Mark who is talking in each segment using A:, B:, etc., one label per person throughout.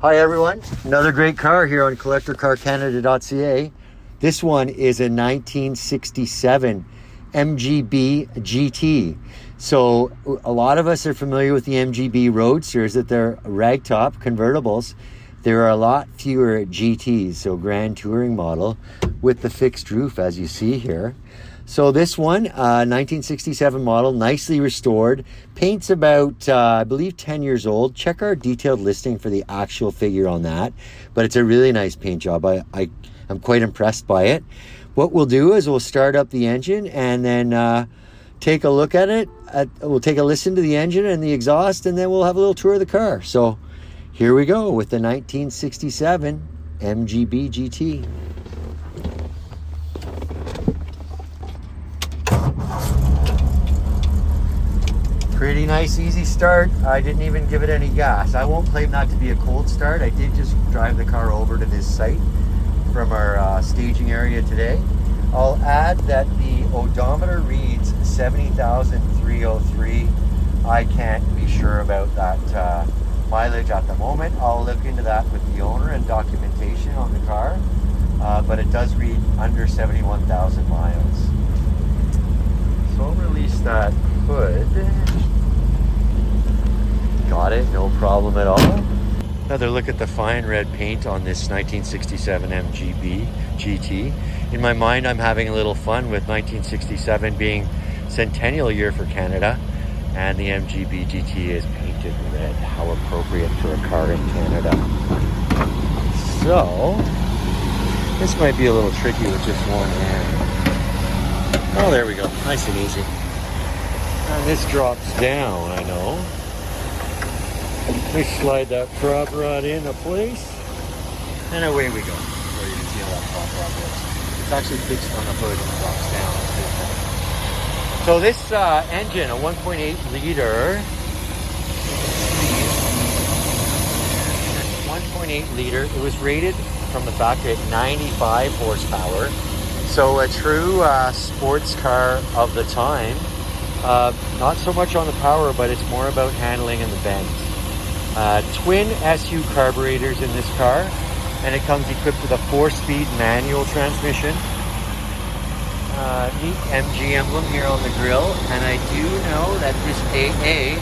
A: Hi everyone, another great car here on CollectorCarCanada.CA. This one is a 1967 MGB GT. So a lot of us are familiar with the MGB Roadsters, that they're ragtop convertibles. There are a lot fewer GTs, so Grand Touring model with the fixed roof as you see here. So this one, 1967 model, nicely restored. Paint's about, I believe, 10 years old. Check our detailed listing for the actual figure on that. But it's a really nice paint job. I'm quite impressed by it. What we'll do is we'll start up the engine and then take a look at it. We'll take a listen to the engine and the exhaust, and then we'll have a little tour of the car. So here we go with the 1967 MGB GT. Pretty nice, easy start. I didn't even give it any gas. I won't claim that to be a cold start. I did just drive the car over to this site from our staging area today. I'll add that the odometer reads 70,303. I can't be sure about that mileage at the moment. I'll look into that with the owner and documentation on the car, but it does read under 71,000 miles. So I'll release that hood. Got it, no problem at all. Another look at the fine red paint on this 1967 MGB GT. In my mind, I'm having a little fun with 1967 being centennial year for Canada, and the MGB GT is painted red. How appropriate for a car in Canada. So, this might be a little tricky with just one hand. Oh, there we go, nice and easy. And this drops down, I know. We slide that prop rod into place, and away we go. So you can see how that prop rod works. It's actually fixed on the hood and drops down. So this engine, a 1.8 liter, 1.8 liter, it was rated from the factory at 95 horsepower. So a true sports car of the time. Not so much on the power, but it's more about handling and the bends. Twin SU carburetors in this car, and it comes equipped with a 4-speed manual transmission. Neat MG emblem here on the grill, and I do know that this AA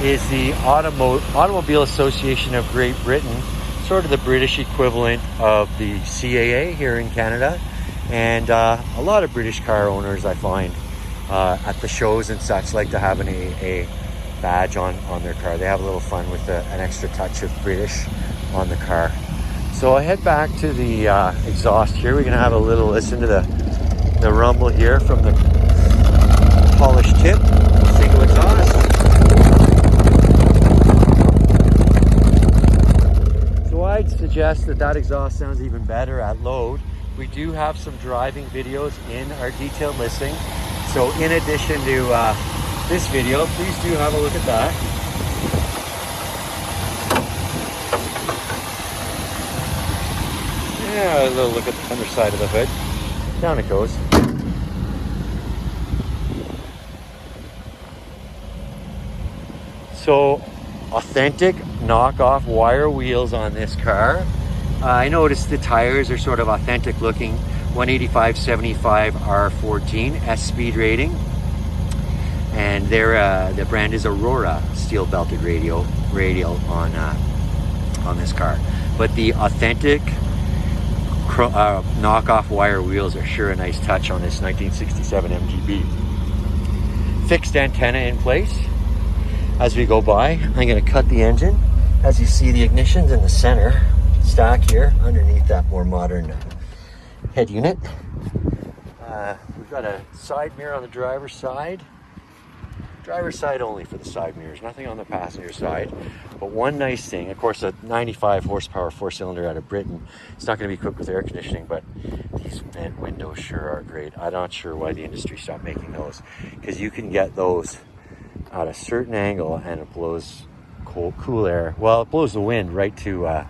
A: is the Automobile Association of Great Britain, sort of the British equivalent of the CAA here in Canada, and a lot of British car owners, I find, at the shows and such, like to have an AA badge on their car. They have a little fun with an extra touch of British on the car. So I head back to the exhaust here. We're gonna have a little listen to the rumble here from the polished tip, single exhaust. So I'd suggest that exhaust sounds even better at load. We do have some driving videos in our detailed listing. So in addition to this video, please do have a look at that. Yeah, a little look at the underside of the hood. Down it goes. So, authentic knockoff wire wheels on this car. I noticed the tires are sort of authentic looking. 185/75 R14 S speed rating, and the brand is Aurora steel belted radial on this car. But the authentic knockoff wire wheels are sure a nice touch on this 1967 MGB. Fixed antenna in place. As we go by, I'm going to cut the engine. As you see, the ignition's in the center stack here underneath that more modern head unit. We've got a side mirror on the driver's side. Driver's side only for the side mirrors, nothing on the passenger side. But one nice thing, of course, a 95 horsepower 4-cylinder out of Britain. It's not going to be equipped with air conditioning, but these vent windows sure are great. I'm not sure why the industry stopped making those, because you can get those at a certain angle and it blows cool air. Well, it blows the wind right to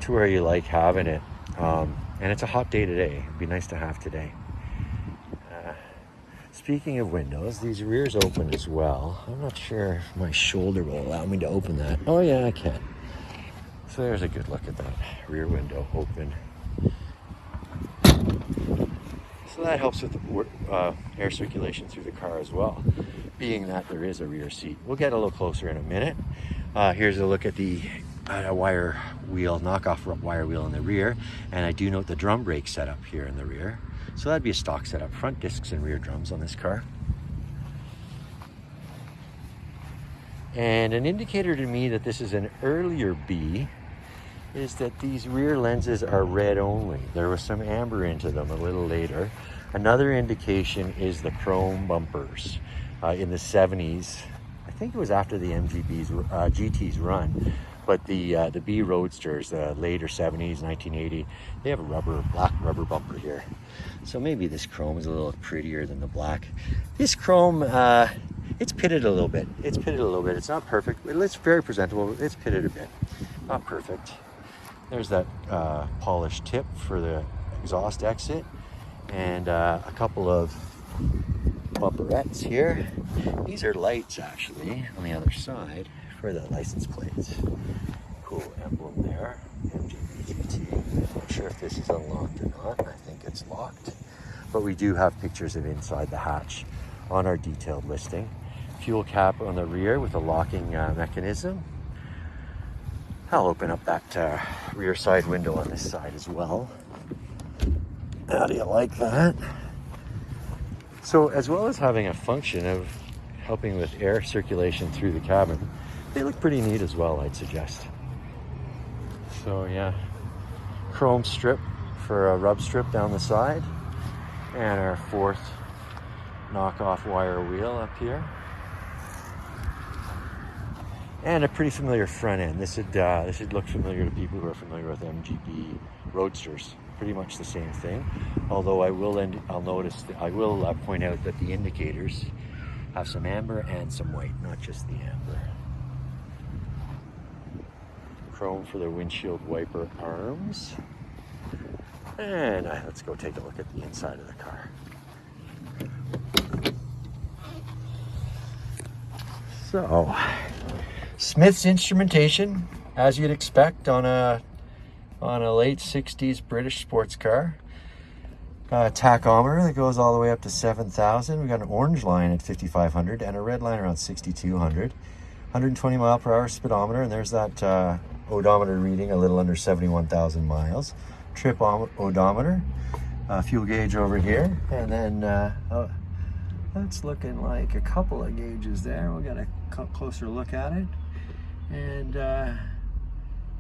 A: where you like having it. And it's a hot day today. It'd be nice to have today. Speaking of windows, these rears open as well. I'm not sure if my shoulder will allow me to open that. Oh yeah, I can. So there's a good look at that rear window open. So that helps with the air circulation through the car as well, being that there is a rear seat. We'll get a little closer in a minute. Here's a look at the wire wheel, knockoff wire wheel in the rear. And I do note the drum brake setup here in the rear. So that'd be a stock setup, front discs and rear drums on this car. And an indicator to me that this is an earlier B is that these rear lenses are red only. There was some amber into them a little later. Another indication is the chrome bumpers in the 70s. I think it was after the MGB's GT's run, but the B Roadsters, the later 70s, 1980, they have a black rubber bumper here. So maybe this chrome is a little prettier than the black. This chrome, it's pitted a little bit. It's not perfect, but it's very presentable. It's pitted a bit, not perfect. There's that polished tip for the exhaust exit, and a couple of bumperettes here. These are lights actually on the other side for the license plates. Cool emblem there, MGB GT. Not sure if this is unlocked or not. I think it's locked, but we do have pictures of inside the hatch on our detailed listing. Fuel cap on the rear with a locking mechanism. I'll open up that rear side window on this side as well. How do you like that? So as well as having a function of helping with air circulation through the cabin, they look pretty neat as well, I'd suggest. So yeah, chrome strip for a rub strip down the side, and our fourth knockoff wire wheel up here. And a pretty familiar front end. This would look familiar to people who are familiar with MGB Roadsters. Pretty much the same thing. Although I will point out that the indicators have some amber and some white, not just the amber. Chrome for the windshield wiper arms. And let's go take a look at the inside of the car. So, Smith's instrumentation, as you'd expect on a late 60s British sports car. Tachometer that goes all the way up to 7,000. We got an orange line at 5,500 and a red line around 6,200. 120 mile per hour speedometer, and there's that odometer reading a little under 71,000 miles. Trip odometer, fuel gauge over here, and then that's looking like a couple of gauges there. We'll get a closer look at it. And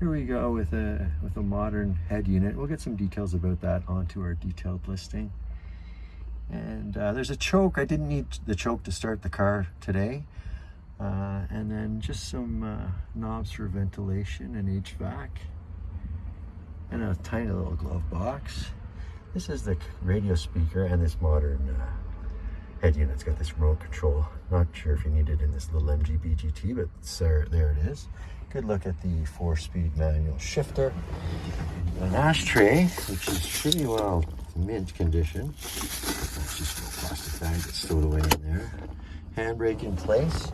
A: here we go with a modern head unit. We'll get some details about that onto our detailed listing. And there's a choke. I didn't need the choke to start the car today. And then just some knobs for ventilation and HVAC. And a tiny little glove box. This is the radio speaker and this modern head unit's got this remote control. Not sure if you need it in this little MGB GT, but there it is. Good look at the 4-speed manual shifter. An ashtray, which is pretty well mint condition. That's just a little plastic bag that's stowed away in there. Handbrake in place.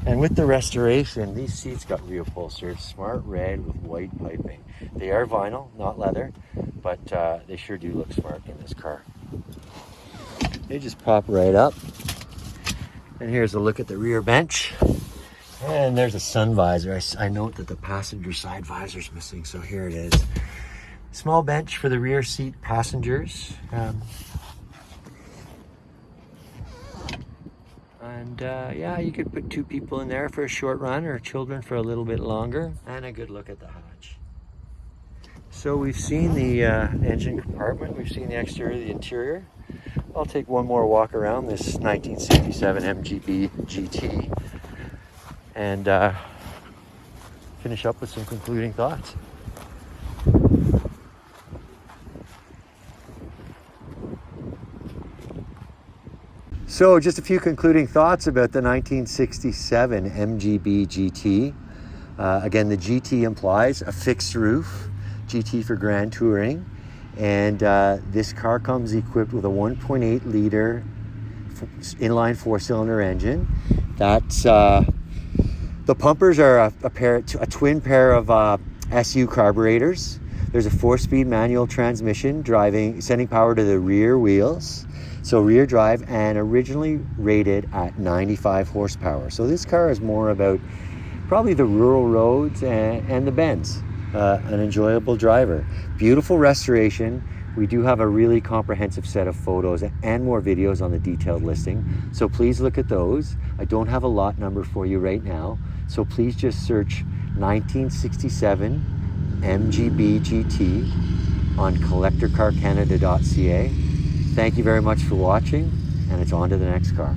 A: And with the restoration, these seats got reupholstered, smart red with white piping. They are vinyl, not leather, but they sure do look smart in this car. They just pop right up. And here's a look at the rear bench. And there's a sun visor. I note that the passenger side visor is missing, so here it is. Small bench for the rear seat passengers. Yeah, you could put 2 people in there for a short run, or children for a little bit longer. And a good look at the hatch. So we've seen the engine compartment. We've seen the exterior, the interior. I'll take one more walk around this 1967 MGB GT and finish up with some concluding thoughts. So just a few concluding thoughts about the 1967 MGB GT. Again, the GT implies a fixed roof, GT for grand touring. And this car comes equipped with a 1.8 liter inline 4-cylinder engine. That's the pumpers are a twin pair of SU carburetors. There's a 4-speed manual transmission sending power to the rear wheels. So rear drive, and originally rated at 95 horsepower. So this car is more about probably the rural roads and the bends. An enjoyable driver. Beautiful restoration. We do have a really comprehensive set of photos and more videos on the detailed listing. So please look at those. I don't have a lot number for you right now. So please just search 1967 MGB GT on CollectorCarCanada.CA. Thank you very much for watching, and it's on to the next car.